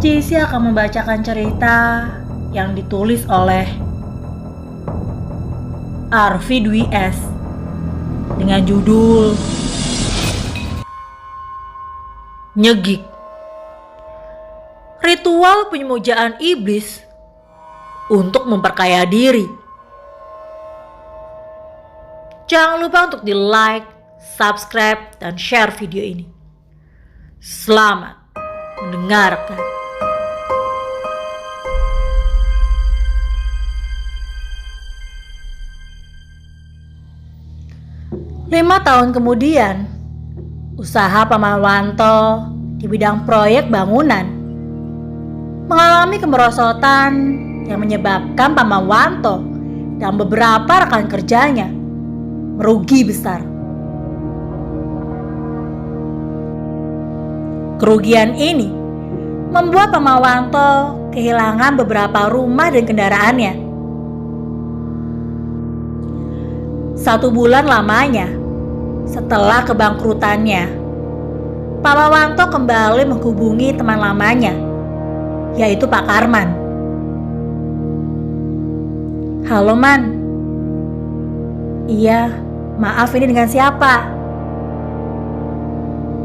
Jesse akan membacakan cerita yang ditulis oleh Arfi Dwi S dengan judul Nyegik. Ritual penyemujaan iblis untuk memperkaya diri. Jangan lupa untuk di-like, subscribe, dan share video ini. Selamat mendengarkan. Lima tahun kemudian, usaha Paman Wanto di bidang proyek bangunan mengalami kemerosotan yang menyebabkan Paman Wanto dan beberapa rekan kerjanya merugi besar. Kerugian ini membuat Paman Wanto kehilangan beberapa rumah dan kendaraannya. 1 bulan lamanya setelah kebangkrutannya, Paman Wanto kembali menghubungi teman lamanya, yaitu Pak Karman. "Halo Man." "Iya, maaf, ini dengan siapa?"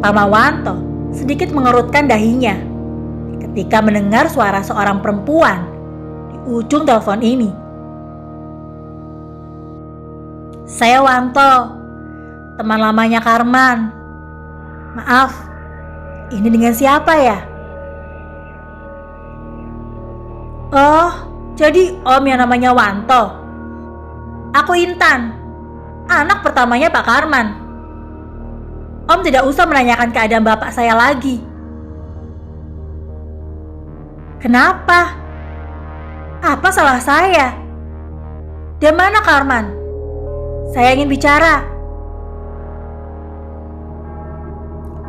Paman Wanto sedikit mengerutkan dahinya ketika mendengar suara seorang perempuan di ujung telepon ini. "Saya Wanto, teman lamanya Karman. Maaf, ini dengan siapa ya?" "Oh, jadi Om yang namanya Wanto. Aku Intan, anak pertamanya Pak Karman. Om tidak usah menanyakan keadaan bapak saya lagi." "Kenapa? Apa salah saya? Di mana Karman? Saya ingin bicara."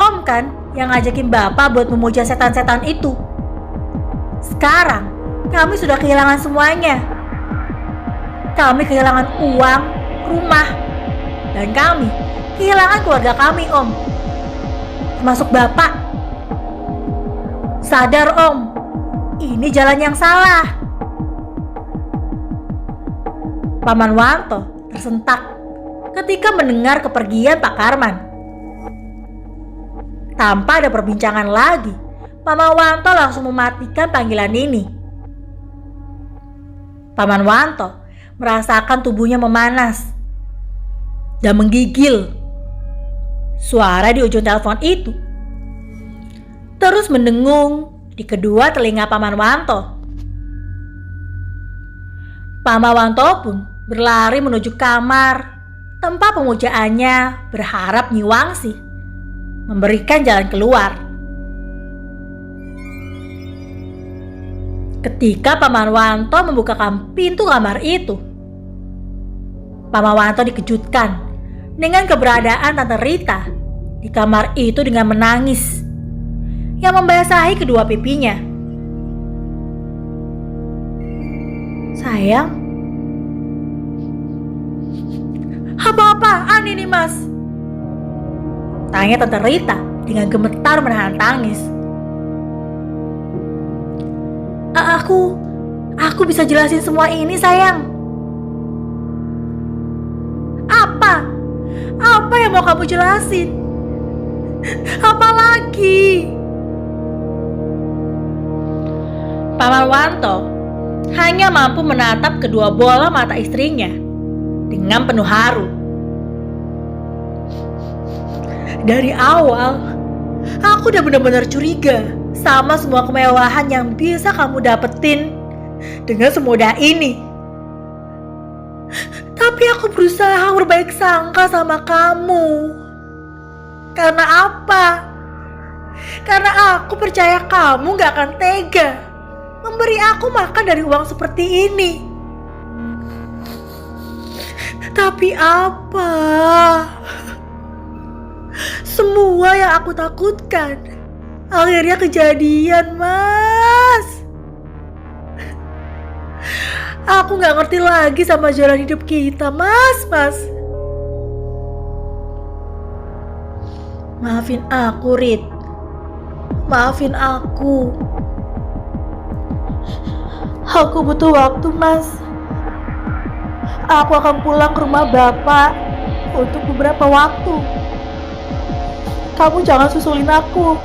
"Om kan yang ngajakin bapak buat memuja setan-setan itu. Sekarang kami sudah kehilangan semuanya. Kami kehilangan uang, rumah, dan kami kehilangan keluarga kami, Om. Termasuk bapak. Sadar, Om, ini jalan yang salah." Paman Wanto tersentak ketika mendengar kepergian Pak Karman. Tanpa ada perbincangan lagi, Paman Wanto langsung mematikan panggilan ini. Paman Wanto merasakan tubuhnya memanas dan menggigil. Suara di ujung telepon itu terus mendengung di kedua telinga Paman Wanto. Paman Wanto pun berlari menuju kamar tempat pemujaannya, berharap Nyi Wangsi memberikan jalan keluar. Ketika Paman Wanto membukakan pintu kamar itu, Paman Wanto dikejutkan dengan keberadaan Tante Rita di kamar itu dengan menangis yang membasahi kedua pipinya. "Sayang, apa-apaan ini, Mas?" tanya Tante Rita dengan gemetar menahan tangis. Aku bisa jelasin semua ini, sayang." Apa yang mau kamu jelasin? Apa lagi?" Paman Wanto hanya mampu menatap kedua bola mata istrinya dengan penuh haru. "Dari awal, aku udah benar-benar curiga sama semua kemewahan yang bisa kamu dapetin dengan semudah ini. Tapi aku berusaha berbaik sangka sama kamu. Karena apa? Karena aku percaya kamu gak akan tega memberi aku makan dari uang seperti ini. Tapi apa? Semua yang aku takutkan akhirnya kejadian, Mas. Aku gak ngerti lagi sama jalan hidup kita, Mas. Maafin aku, Rit. Maafin aku. Aku butuh waktu, Mas. Aku akan pulang ke rumah Bapak untuk beberapa waktu. Kamu jangan susulin aku,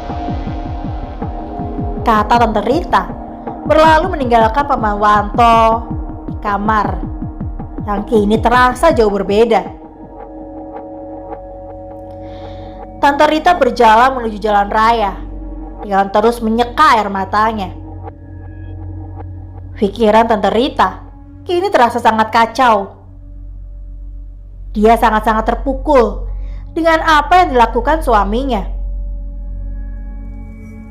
kata Tante Rita, berlalu meninggalkan Paman Wanto di kamar yang kini terasa jauh berbeda. Tante Rita berjalan menuju jalan raya dengan terus menyeka air matanya. Pikiran Tante Rita kini terasa sangat kacau. Dia sangat-sangat terpukul dengan apa yang dilakukan suaminya.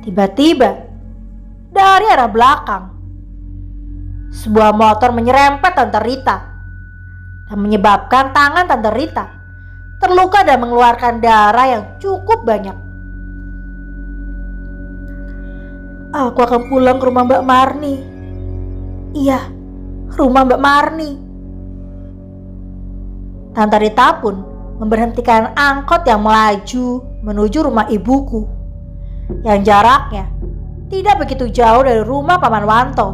Tiba-tiba, dari arah belakang, sebuah motor menyerempet Tante Rita dan menyebabkan tangan Tante Rita terluka dan mengeluarkan darah yang cukup banyak. Aku akan pulang ke rumah Mbak Marni. Iya, rumah Mbak Marni. Tante Rita pun memberhentikan angkot yang melaju menuju rumah ibuku, yang jaraknya tidak begitu jauh dari rumah Paman Wanto.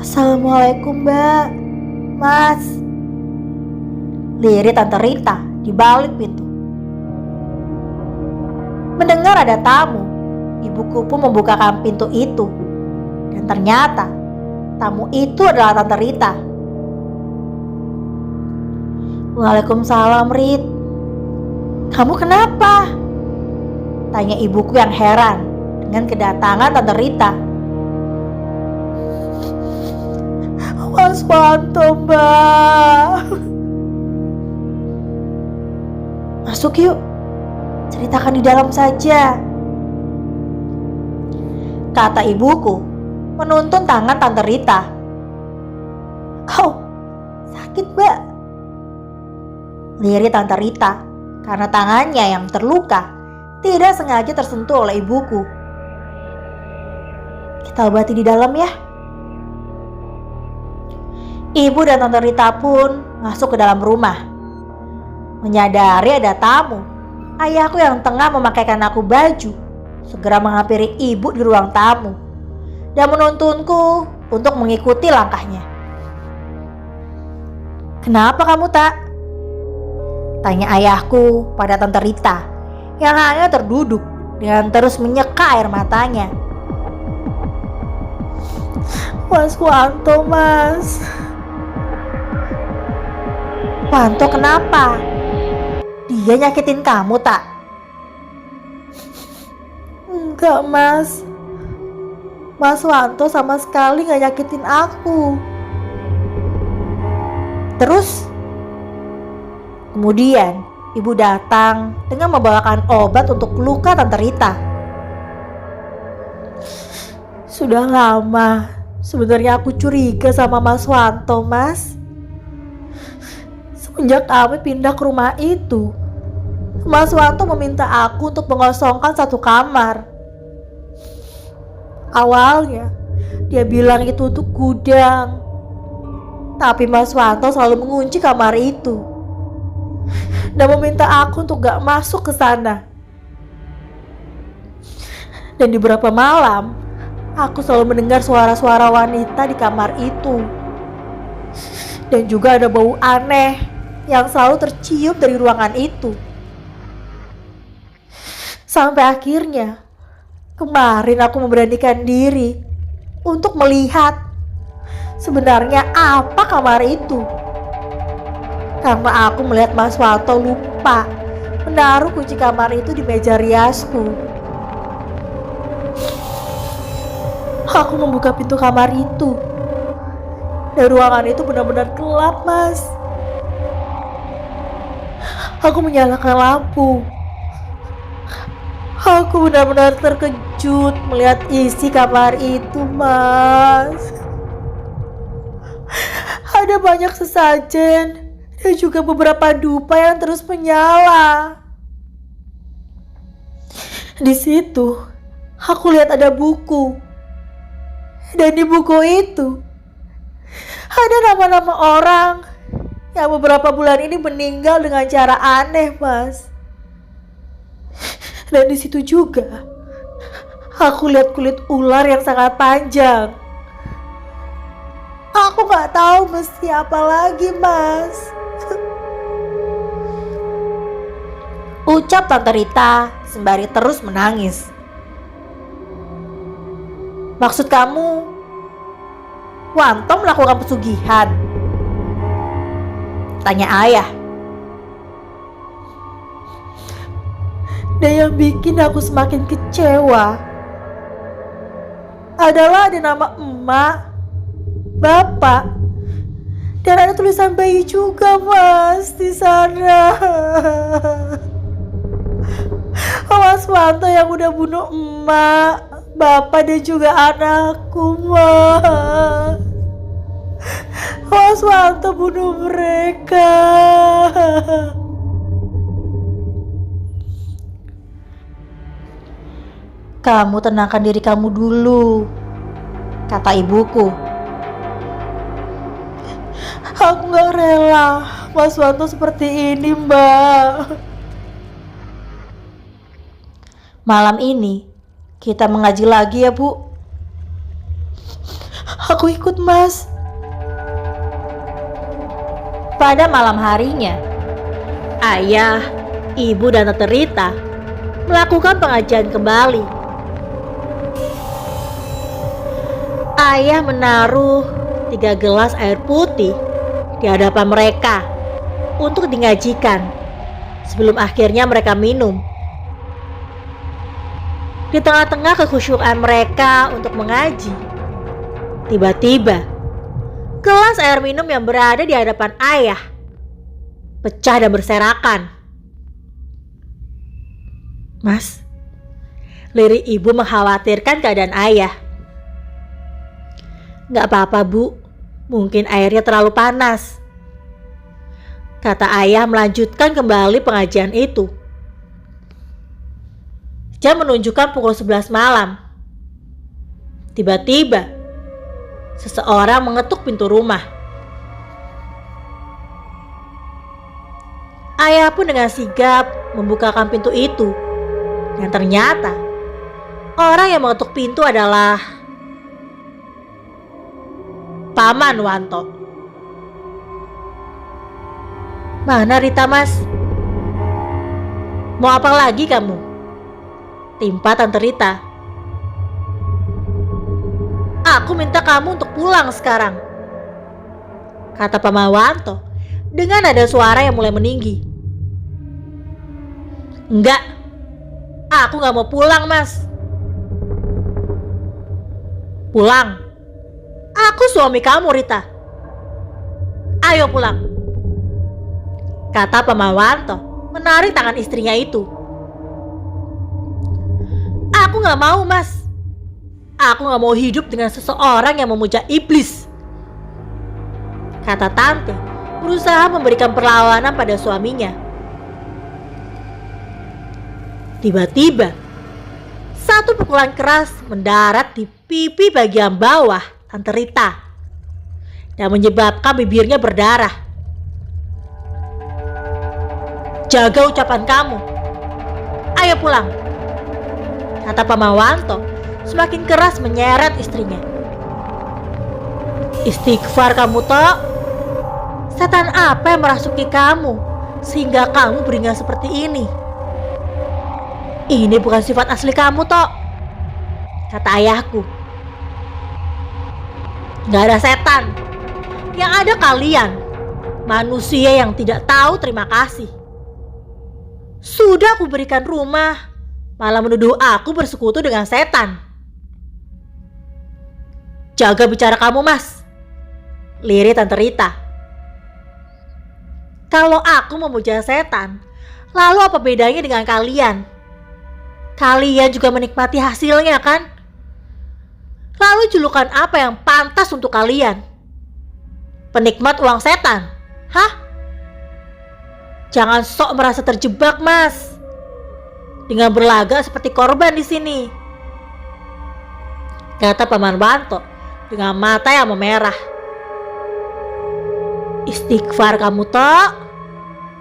Assalamualaikum, Mbak, Mas, lirik Tante Rita di balik pintu. Mendengar ada tamu, ibuku pun membukakan pintu itu, dan ternyata tamu itu adalah Tante Rita. Waalaikumsalam, Rit. Kamu kenapa? Tanya ibuku yang heran dengan kedatangan Tante Rita. Mas Wanto, Mbak. Masuk yuk, ceritakan di dalam saja, kata ibuku menuntun tangan Tante Rita. Oh, sakit, Mbak, lirik Tante Rita karena tangannya yang terluka tidak sengaja tersentuh oleh ibuku. Kita obati di dalam ya. Ibu dan Tante Rita pun masuk ke dalam rumah. Menyadari ada tamu, ayahku yang tengah memakaikan aku baju segera menghampiri ibu di ruang tamu dan menuntunku untuk mengikuti langkahnya. Kenapa kamu, Tak? Tanya ayahku pada Tante Rita yang hanya terduduk dengan terus menyeka air matanya. Mas Wanto, Mas. Wanto kenapa? Dia nyakitin kamu, Tak? Enggak, Mas. Mas Wanto sama sekali gak nyakitin aku. Terus? Kemudian ibu datang dengan membawakan obat untuk luka Tante Rita. Sudah lama sebenarnya aku curiga sama Mas Wanto, Mas. Semenjak kami pindah ke rumah itu, Mas Wanto meminta aku untuk mengosongkan satu kamar. Awalnya dia bilang itu untuk gudang, tapi Mas Wanto selalu mengunci kamar itu dan meminta aku untuk gak masuk ke sana. Dan di beberapa malam, aku selalu mendengar suara-suara wanita di kamar itu. Dan juga ada bau aneh yang selalu tercium dari ruangan itu. Sampai akhirnya, kemarin aku memberanikan diri untuk melihat sebenarnya apa kamar itu. Karena aku melihat Mas Wanto lupa menaruh kunci kamar itu di meja riasku. Aku membuka pintu kamar itu, dan ruangan itu benar-benar gelap, Mas. Aku menyalakan lampu. Aku benar-benar terkejut melihat isi kamar itu, Mas. Ada banyak sesajen dan juga beberapa dupa yang terus menyala. Di situ, aku lihat ada buku. Dan di buku itu ada nama-nama orang yang beberapa bulan ini meninggal dengan cara aneh, Mas. Dan di situ juga Aku lihat kulit ular yang sangat panjang. Aku gak tahu mesti apa lagi, Mas. Ucap Tante Rita sembari terus menangis. Maksud kamu, Wanto melakukan pesugihan? Tanya ayah. Dan yang bikin aku semakin kecewa adalah ada nama emak, bapak, dan ada tulisan bayi juga, Mas, di sana. Mas Wanto yang udah bunuh emak, bapak, dan juga anakku, Mas. Mas Wanto bunuh mereka. Kamu tenangkan diri kamu dulu, kata ibuku. Aku gak rela Mas Wanto seperti ini, Mbak. Malam ini kita mengaji lagi ya, Bu. Aku ikut, Mas. Pada malam harinya, ayah, ibu, dan Tante Rita melakukan pengajian kembali. Ayah menaruh 3 gelas air putih di hadapan mereka untuk dingajikan sebelum akhirnya mereka minum. Di tengah-tengah kekhusyukan mereka untuk mengaji, tiba-tiba gelas air minum yang berada di hadapan ayah pecah dan berserakan. Mas, lirik ibu mengkhawatirkan keadaan ayah. Gak apa-apa, Bu, mungkin airnya terlalu panas, kata ayah melanjutkan kembali pengajian itu. Jam menunjukkan pukul 11 malam. Tiba-tiba seseorang mengetuk pintu rumah. Ayah pun dengan sigap membukakan pintu itu. Dan ternyata orang yang mengetuk pintu adalah Paman Wanto. Mana Rita, Mas? Mau apa lagi kamu? Timpa Tante Rita. Aku minta kamu untuk pulang sekarang, kata Paman Wanto dengan nada suara yang mulai meninggi. Enggak, aku gak mau pulang, Mas. Pulang? Aku suami kamu, Rita. Ayo pulang, kata Paman Wanto menarik tangan istrinya itu. Aku gak mau, Mas. Aku gak mau hidup dengan seseorang yang memuja iblis, kata tante berusaha memberikan perlawanan pada suaminya. Tiba-tiba satu pukulan keras mendarat di pipi bagian bawah Tante Rita dan menyebabkan bibirnya berdarah. Jaga ucapan kamu. Ayo pulang, kata Paman Wanto semakin keras menyeret istrinya. Istighfar kamu, Tok. Setan apa yang merasuki kamu sehingga kamu beringat seperti ini? Ini bukan sifat asli kamu, Tok, kata ayahku. Gak ada setan. Yang ada kalian, manusia yang tidak tahu terima kasih. Sudah aku berikan rumah, malah menuduh aku bersekutu dengan setan. Jaga bicara kamu, Mas, lirik Tante Rita. Kalau aku memuja setan, lalu apa bedanya dengan kalian? Kalian juga menikmati hasilnya, kan? Lalu julukan apa yang pantas untuk kalian? Penikmat uang setan? Hah? Jangan sok merasa terjebak, Mas, dengan berlagak seperti korban di sini, kata Paman Wanto dengan mata yang memerah. Istighfar kamu, Tok.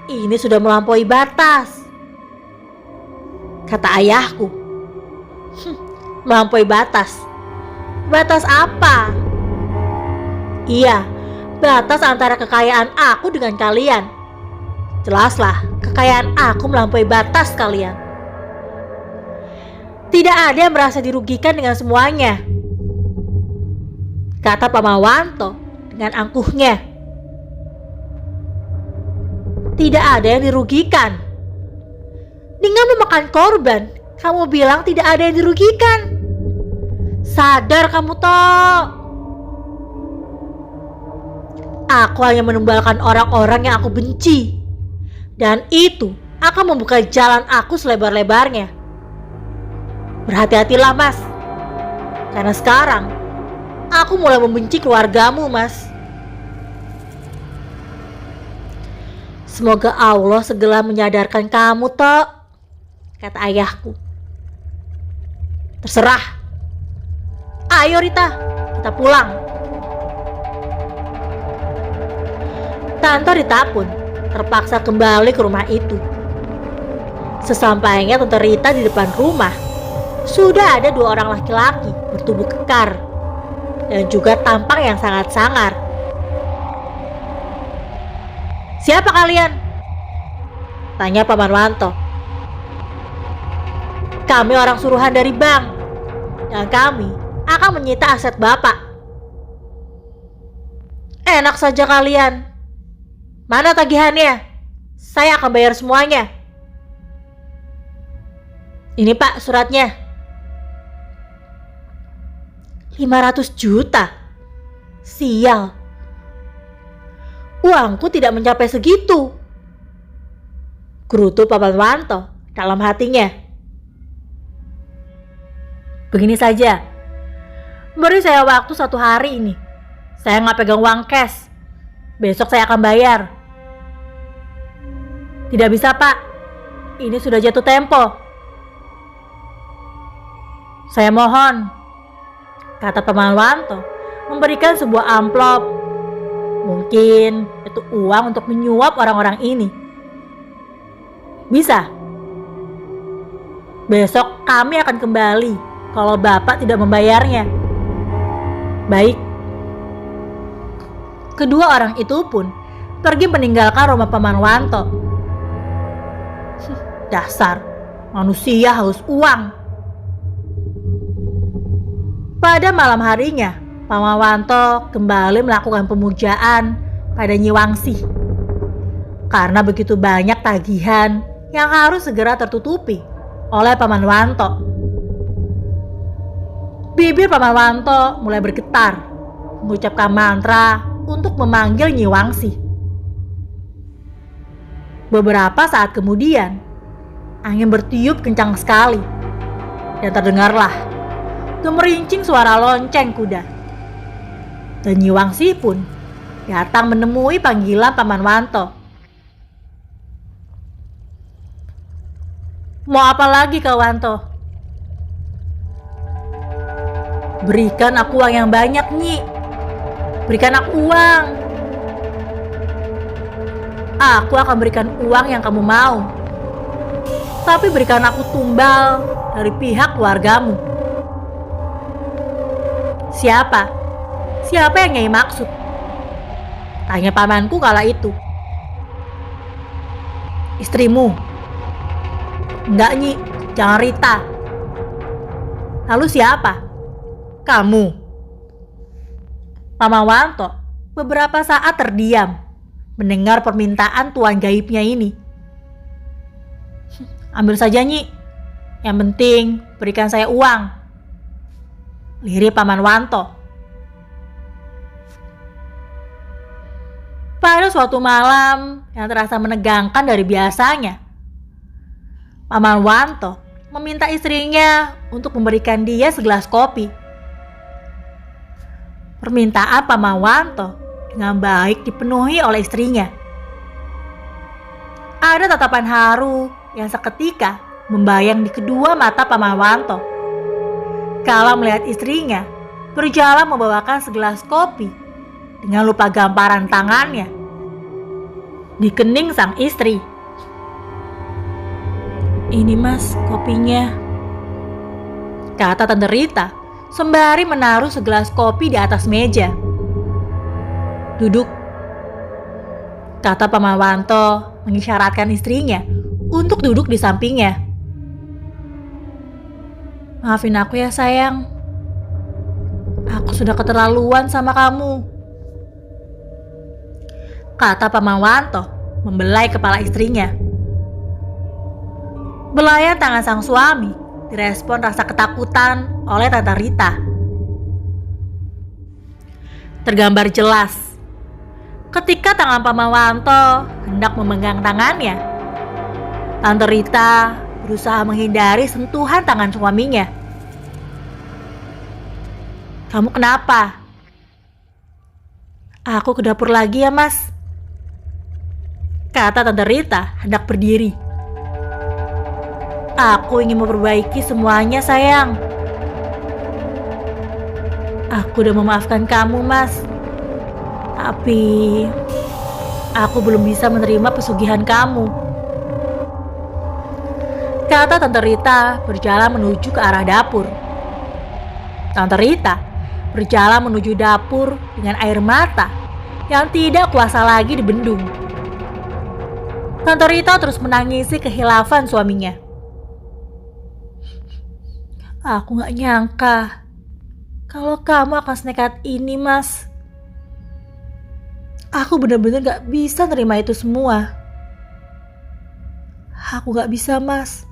Ini sudah melampaui batas, kata ayahku. Melampaui batas. Batas apa? Iya, batas antara kekayaan aku dengan kalian. Jelaslah, kekayaan aku melampaui batas kalian. Tidak ada yang merasa dirugikan dengan semuanya, kata Pamawanto dengan angkuhnya. Tidak ada yang dirugikan. Dengan memakan korban, kamu bilang tidak ada yang dirugikan. Sadar kamu toh. Aku hanya menumbalkan orang-orang yang aku benci. Dan itu akan membuka jalan aku selebar-lebarnya. Berhati-hatilah mas. Karena sekarang aku mulai membenci keluargamu mas. Semoga Allah segera menyadarkan kamu toh, kata ayahku. Terserah. Ayo Rita, kita pulang. Tante Rita pun terpaksa kembali ke rumah itu. Sesampainya Tante Rita di depan rumah, sudah ada 2 orang laki-laki bertubuh kekar dan juga tampak yang sangat sangar. Siapa kalian? Tanya Paman Wanto. Kami orang suruhan dari bank dan kami akan menyita aset bapak. Enak saja kalian. Mana tagihannya? Saya akan bayar semuanya. Ini pak suratnya. 500 juta. Sial. Uangku tidak mencapai segitu. Gerutu Paman Wanto dalam hatinya. Begini saja. Beri saya waktu 1 hari ini. Saya nggak pegang uang cash. Besok saya akan bayar. Tidak bisa pak. Ini sudah jatuh tempo. Saya mohon, kata Paman Wanto memberikan sebuah amplop. Mungkin itu uang untuk menyuap orang-orang ini. Bisa. Besok kami akan kembali kalau bapak tidak membayarnya. Baik. Kedua orang itu pun pergi meninggalkan rumah Paman Wanto. Dasar manusia haus uang. Pada malam harinya, Paman Wanto kembali melakukan pemujaan pada Nyi Wangsi. Karena begitu banyak tagihan yang harus segera tertutupi oleh Paman Wanto. Bibir Paman Wanto mulai bergetar, mengucapkan mantra untuk memanggil Nyi Wangsi. Beberapa saat kemudian, angin bertiup kencang sekali dan terdengarlah gemerincing suara lonceng kuda. Dan Nyi Wangsi pun datang menemui panggilan Paman Wanto. Mau apa lagi Kak Wanto? Berikan aku uang yang banyak Nyi. Berikan aku uang. Aku akan berikan uang yang kamu mau. Tapi berikan aku tumbal dari pihak keluargamu. Siapa? Siapa yang Nyai maksud? Tanya pamanku kala itu. Istrimu. Enggak Nyi, jangan Rita. Lalu siapa? Kamu. Paman Wanto beberapa saat terdiam mendengar permintaan tuan gaibnya ini. Ambil saja Nyi. Yang penting berikan saya uang. Lirik Paman Wanto. Pada suatu malam yang terasa menegangkan dari biasanya, Paman Wanto meminta istrinya untuk memberikan dia segelas kopi. Permintaan Paman Wanto dengan baik dipenuhi oleh istrinya. Ada tatapan haru yang seketika membayang di kedua mata Paman Wanto kala melihat istrinya berjalan membawakan segelas kopi dengan lupa gamparan tangannya di kening sang istri. Ini mas kopinya. kata Tante Rita sembari menaruh segelas kopi di atas meja. Duduk, kata Pak Mawanto mengisyaratkan istrinya untuk duduk di sampingnya. Maafin aku ya sayang, aku sudah keterlaluan sama kamu, kata Pak Mawanto membelai kepala istrinya. Belayan tangan sang suami direspon rasa ketakutan oleh Tante Rita. Tergambar jelas ketika tangan Pak Mawanto hendak memegang tangannya. Tante Rita berusaha menghindari sentuhan tangan suaminya. Kamu kenapa? Aku ke dapur lagi ya mas, kata Tante Rita hendak berdiri. Aku ingin memperbaiki semuanya sayang. Aku udah memaafkan kamu mas, tapi aku belum bisa menerima pesugihan kamu, kata Tante Rita berjalan menuju ke arah dapur. Tante Rita berjalan menuju dapur dengan air mata yang tidak kuasa lagi dibendung. Tante Rita terus menangisi kehilafan suaminya. Aku gak nyangka kalau kamu akan senekat ini mas. Aku benar-benar gak bisa nerima itu semua. Aku gak bisa mas.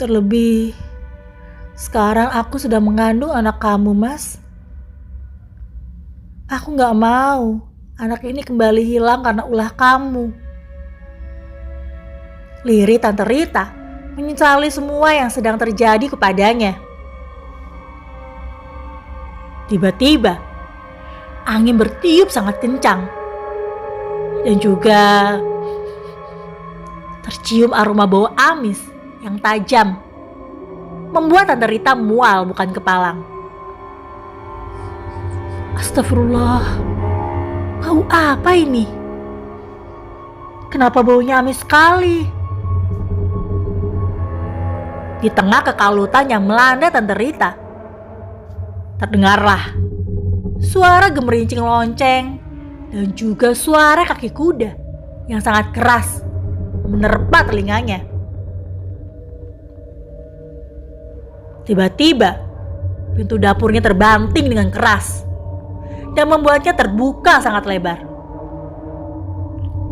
Terlebih sekarang aku sedang mengandung anak kamu mas. Aku gak mau anak ini kembali hilang karena ulah kamu. Lirih Tante Rita menyesali semua yang sedang terjadi kepadanya. Tiba-tiba angin bertiup sangat kencang dan juga tercium aroma bau amis yang tajam, membuat Tante Rita mual bukan kepalang. Astagfirullah, bau apa ini? Kenapa baunya amis sekali? Di tengah kekalutan yang melanda Tante Rita, terdengarlah suara gemerincing lonceng dan juga suara kaki kuda yang sangat keras menerpa telinganya. Tiba-tiba pintu dapurnya terbanting dengan keras dan membuatnya terbuka sangat lebar.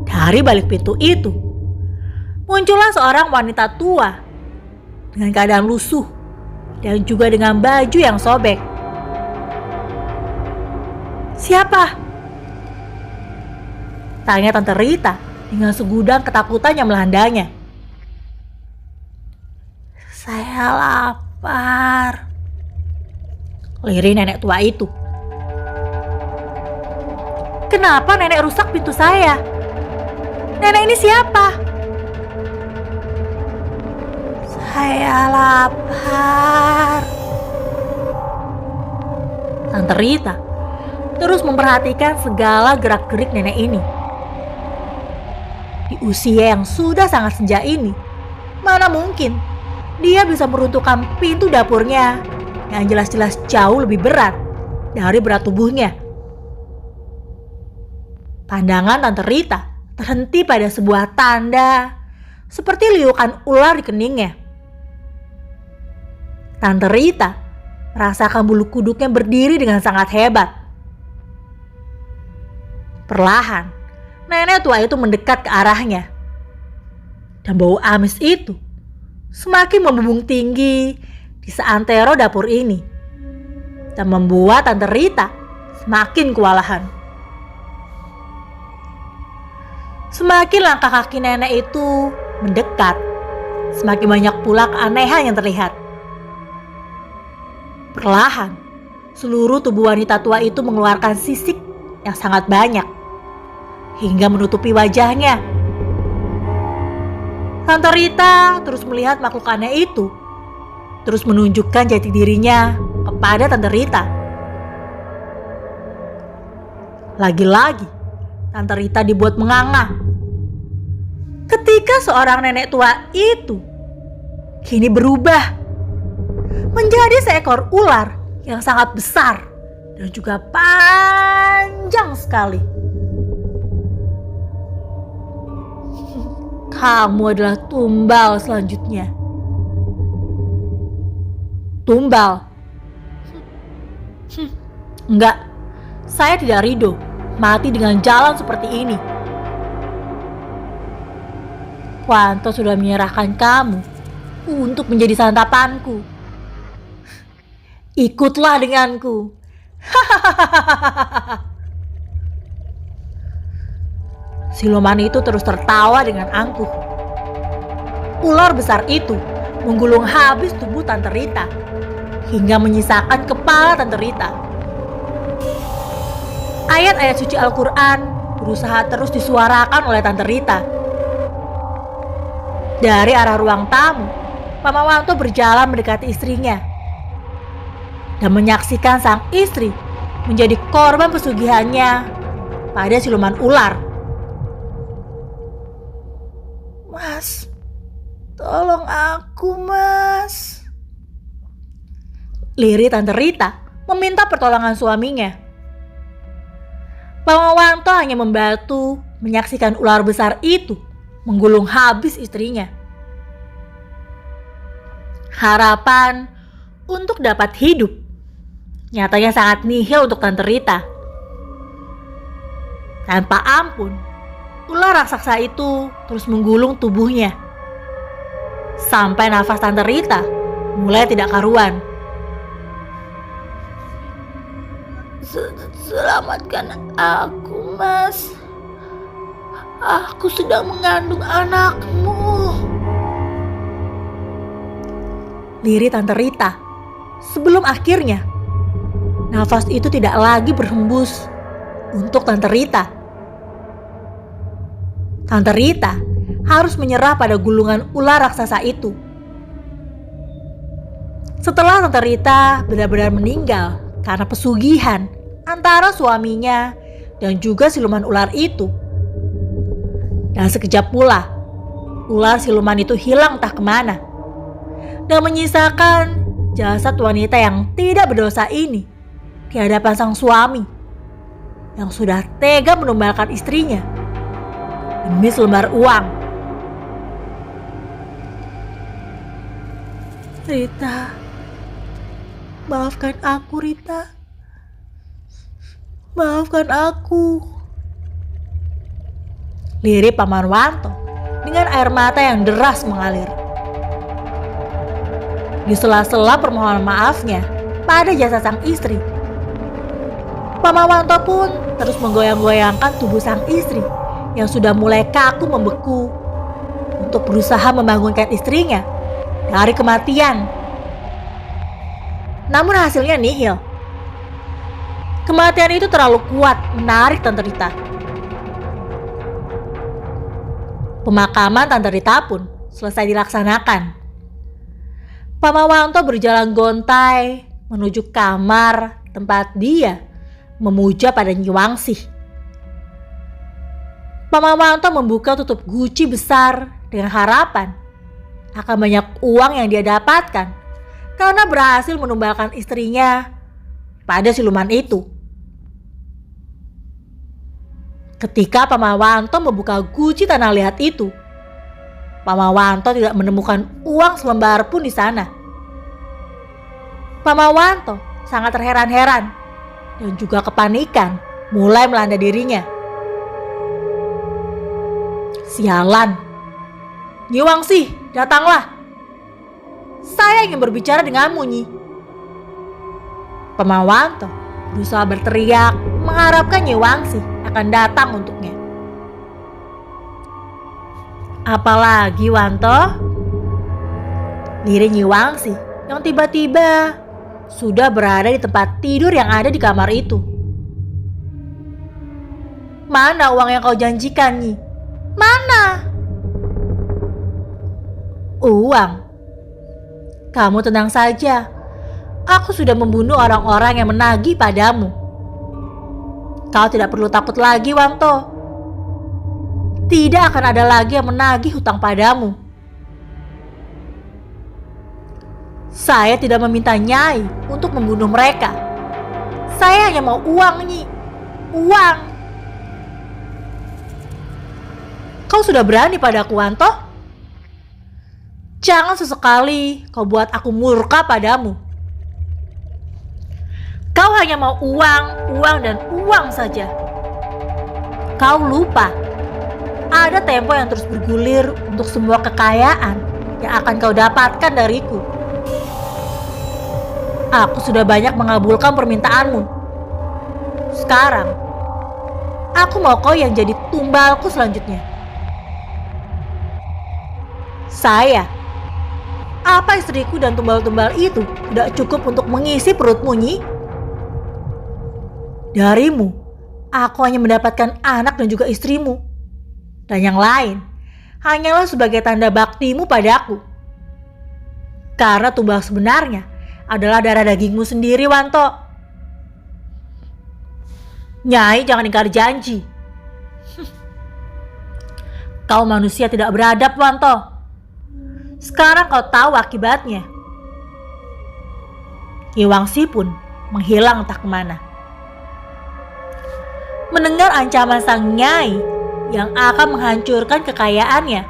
Dari balik pintu itu muncullah seorang wanita tua dengan keadaan lusuh dan juga dengan baju yang sobek. Siapa? Tanya Tante Rita dengan segudang ketakutan yang melandanya. Saya lapar, lirih nenek tua itu. Kenapa nenek rusak pintu saya? Nenek ini siapa? Saya lapar. Tante Rita terus memperhatikan segala gerak-gerik nenek ini. Di usia yang sudah sangat senja ini, mana mungkin dia bisa meruntuhkan pintu dapurnya yang jelas-jelas jauh lebih berat dari berat tubuhnya. Pandangan Tante Rita terhenti pada sebuah tanda seperti liukan ular di keningnya. Tante Rita merasakan bulu kuduknya berdiri dengan sangat hebat. Perlahan, nenek tua itu mendekat ke arahnya. Dan bau amis itu semakin membumbung tinggi di seantero dapur ini dan membuat Tante Rita semakin kewalahan. Semakin langkah kaki nenek itu mendekat, semakin banyak pula keanehan yang terlihat. Perlahan, seluruh tubuh wanita tua itu mengeluarkan sisik yang sangat banyak hingga menutupi wajahnya. Tante Rita terus melihat makhluk aneh itu, terus menunjukkan jati dirinya kepada Tante Rita. Lagi-lagi, Tante Rita dibuat menganga ketika seorang nenek tua itu kini berubah menjadi seekor ular yang sangat besar dan juga panjang sekali. Kamu adalah tumbal selanjutnya. Tumbal? Enggak, saya tidak ridho mati dengan jalan seperti ini. Wanto sudah menyerahkan kamu untuk menjadi santapanku. Ikutlah denganku. Siluman itu terus tertawa dengan angkuh. Ular besar itu menggulung habis tubuh Tante Rita hingga menyisakan kepala Tante Rita. Ayat-ayat suci Al-Quran berusaha terus disuarakan oleh Tante Rita. Dari arah ruang tamu, Pamawanto berjalan mendekati istrinya dan menyaksikan sang istri menjadi korban pesugihannya pada siluman ular. Mas, tolong aku, Mas. Lirik Tante Rita meminta pertolongan suaminya. Pamawanto hanya membantu menyaksikan ular besar itu menggulung habis istrinya. Harapan untuk dapat hidup nyatanya sangat nihil untuk Tante Rita. Tanpa ampun, ular raksasa itu terus menggulung tubuhnya sampai nafas Tante Rita mulai tidak karuan. Selamatkan aku, Mas. Aku sedang mengandung anakmu. Lirik Tante Rita sebelum akhirnya nafas itu tidak lagi berhembus untuk Tante Rita. Tante Rita harus menyerah pada gulungan ular raksasa itu. Setelah Tante Rita benar-benar meninggal karena pesugihan antara suaminya dan juga siluman ular itu. Dan sekejap pula, ular siluman itu hilang entah kemana dan menyisakan jasad wanita yang tidak berdosa ini di hadapan sang suami yang sudah tega menumbalkan istrinya demi selembar uang. Rita, maafkan aku, Rita. Maafkan aku. Lirik Paman Wanto dengan air mata yang deras mengalir. Di sela-sela permohonan maafnya pada jasa sang istri, Paman Wanto pun terus menggoyang-goyangkan tubuh sang istri yang sudah mulai kaku membeku untuk berusaha membangunkan istrinya dari kematian. Namun hasilnya nihil. Kematian itu terlalu kuat menarik Tante Rita. Pemakaman Tante Rita pun selesai dilaksanakan. Pamawanto berjalan gontai menuju kamar tempat dia memuja pada Nyi Wangsih. Pamawanto membuka tutup guci besar dengan harapan akan banyak uang yang dia dapatkan karena berhasil menumbalkan istrinya pada siluman itu. Ketika Pamawanto membuka guci tanah liat itu, Pamawanto tidak menemukan uang selembar pun di sana. Pamawanto sangat terheran-heran dan juga kepanikan mulai melanda dirinya. Sialan, Nyi Wangsih, datanglah. Saya ingin berbicara denganmu, Nyi. Pamawanto berusaha berteriak mengharapkan Nyi Wangsih akan datang untuknya. Apalagi, Wanto? Lirik Nyi Wangsih yang tiba-tiba sudah berada di tempat tidur yang ada di kamar itu. Mana uang yang kau janjikan, Nyi? Mana? Uang? Kamu tenang saja. Aku sudah membunuh orang-orang yang menagih padamu. Kau tidak perlu takut lagi, Wanto. Tidak akan ada lagi yang menagih hutang padamu. Saya tidak meminta Nyai untuk membunuh mereka. Saya hanya mau uang, Nyi. Uang. Kau sudah berani padaku, Wanto? Jangan sesekali kau buat aku murka padamu. Kau hanya mau uang, uang, dan uang saja. Kau lupa, ada tempo yang terus bergulir untuk semua kekayaan yang akan kau dapatkan dariku. Aku sudah banyak mengabulkan permintaanmu. Sekarang, aku mau kau yang jadi tumbalku selanjutnya. Saya, apa istriku dan tumbal-tumbal itu tidak cukup untuk mengisi perutmu, Nyi? Darimu, aku hanya mendapatkan anak dan juga istrimu. Dan yang lain, hanyalah sebagai tanda baktimu padaku. Karena tumbal sebenarnya adalah darah dagingmu sendiri, Wanto. Nyai, jangan ingkar janji. Kau manusia tidak beradab, Wanto. Sekarang kau tahu akibatnya. Ki Wangsi pun menghilang entah kemana. Mendengar ancaman sang Nyai yang akan menghancurkan kekayaannya,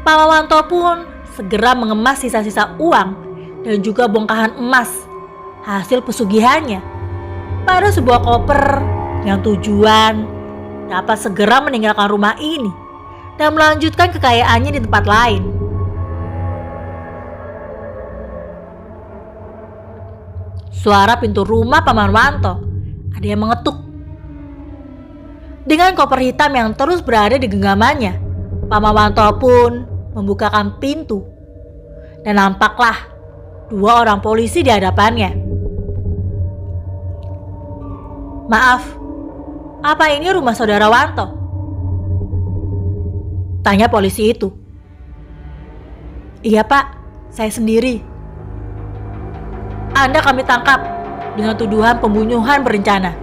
Pama Wanto pun segera mengemas sisa-sisa uang dan juga bongkahan emas hasil pesugihannya pada sebuah koper yang tujuan dapat segera meninggalkan rumah ini dan melanjutkan kekayaannya di tempat lain. Suara pintu rumah Paman Wanto ada yang mengetuk. Dengan koper hitam yang terus berada di genggamannya, Paman Wanto pun membukakan pintu dan nampaklah 2 orang polisi di hadapannya. Maaf, apa ini rumah saudara Wanto? Tanya polisi itu. Iya Pak, saya sendiri. Anda kami tangkap dengan tuduhan pembunuhan berencana.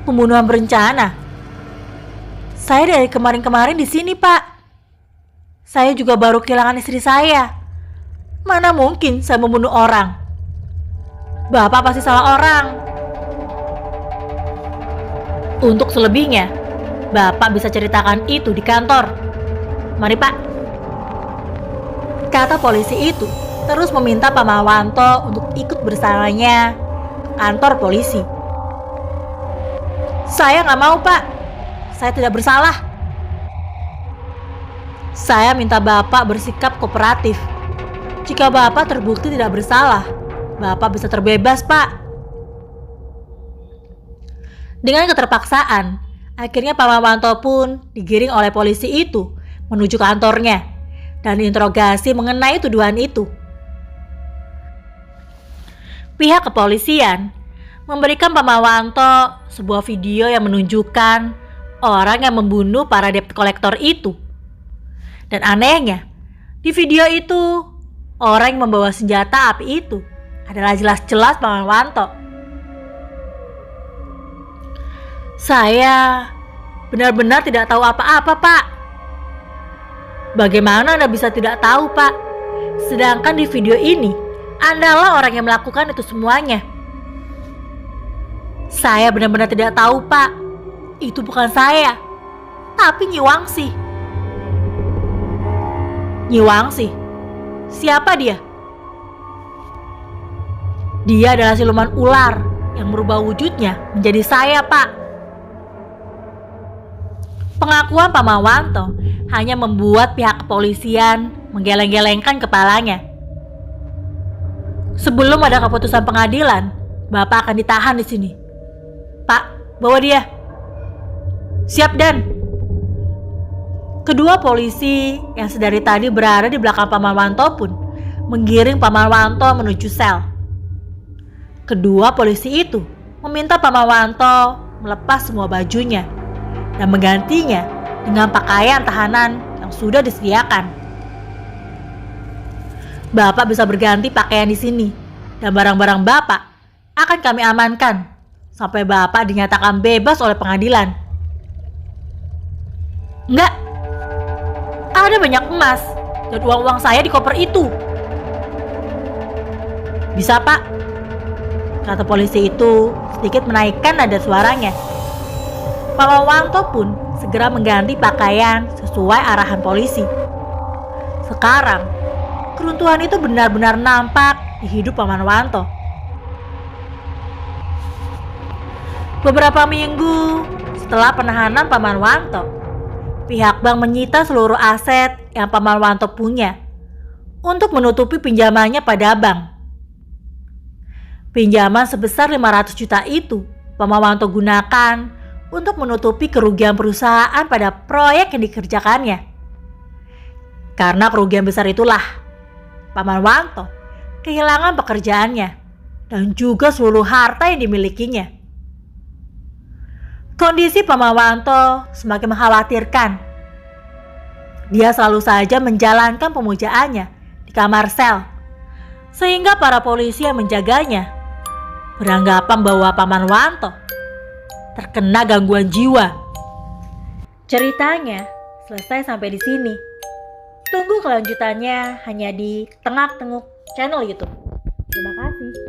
Pembunuhan berencana? Saya dari kemarin-kemarin di sini, Pak. Saya juga baru kehilangan istri saya. Mana mungkin saya membunuh orang? Bapak pasti salah orang. Untuk selebihnya, Bapak bisa ceritakan itu di kantor. Mari, Pak. Kata polisi itu terus meminta Paman Wanto untuk ikut bersamanya ke kantor polisi. Saya nggak mau, Pak. Saya tidak bersalah. Saya minta Bapak bersikap kooperatif. Jika Bapak terbukti tidak bersalah, Bapak bisa terbebas, Pak. Dengan keterpaksaan, akhirnya Paman Wanto pun digiring oleh polisi itu menuju kantornya dan diinterogasi mengenai tuduhan itu. Pihak kepolisian memberikan Paman Wanto sebuah video yang menunjukkan orang yang membunuh para debt collector itu. Dan anehnya, di video itu orang yang membawa senjata api itu adalah jelas-jelas Paman Wanto. Saya benar-benar tidak tahu apa-apa, Pak. Bagaimana Anda bisa tidak tahu, Pak? Sedangkan di video ini Andalah orang yang melakukan itu semuanya. Saya benar-benar tidak tahu, Pak. Itu bukan saya, tapi Nyi Wangsi. Nyi Wangsi? Siapa dia? Dia adalah siluman ular yang merubah wujudnya menjadi saya, Pak. Pengakuan Paman Wanto hanya membuat pihak kepolisian menggeleng-gelengkan kepalanya. Sebelum ada keputusan pengadilan, Bapak akan ditahan di sini. Pak, bawa dia. Siap, Dan. Kedua polisi yang sedari tadi berada di belakang Paman Wanto pun menggiring Paman Wanto menuju sel. Kedua polisi itu meminta Paman Wanto melepas semua bajunya dan menggantinya dengan pakaian tahanan yang sudah disediakan. Bapak bisa berganti pakaian di sini dan barang-barang Bapak akan kami amankan sampai Bapak dinyatakan bebas oleh pengadilan. Enggak, ada banyak emas dan uang-uang saya di koper itu. Bisa pak, kata polisi itu sedikit menaikkan nada suaranya. Pak Mawanto pun segera mengganti pakaian sesuai arahan polisi. Sekarang, keruntuhan itu benar-benar nampak di hidup Pak Mawanto. Beberapa minggu setelah penahanan Pak Mawanto, pihak bank menyita seluruh aset yang Pak Mawanto punya untuk menutupi pinjamannya pada bank. Pinjaman sebesar 500 juta itu Pak Mawanto gunakan untuk menutupi kerugian perusahaan pada proyek yang dikerjakannya. Karena kerugian besar itulah Pak Mawanto kehilangan pekerjaannya dan juga seluruh harta yang dimilikinya. Kondisi Pak Mawanto semakin mengkhawatirkan. Dia selalu saja menjalankan pemujaannya di kamar sel, sehingga para polisi yang menjaganya beranggapan bahwa Pak Mawanto terkena gangguan jiwa. Ceritanya selesai sampai di sini. Tunggu kelanjutannya hanya di Tengah Tenguk channel YouTube. Terima kasih.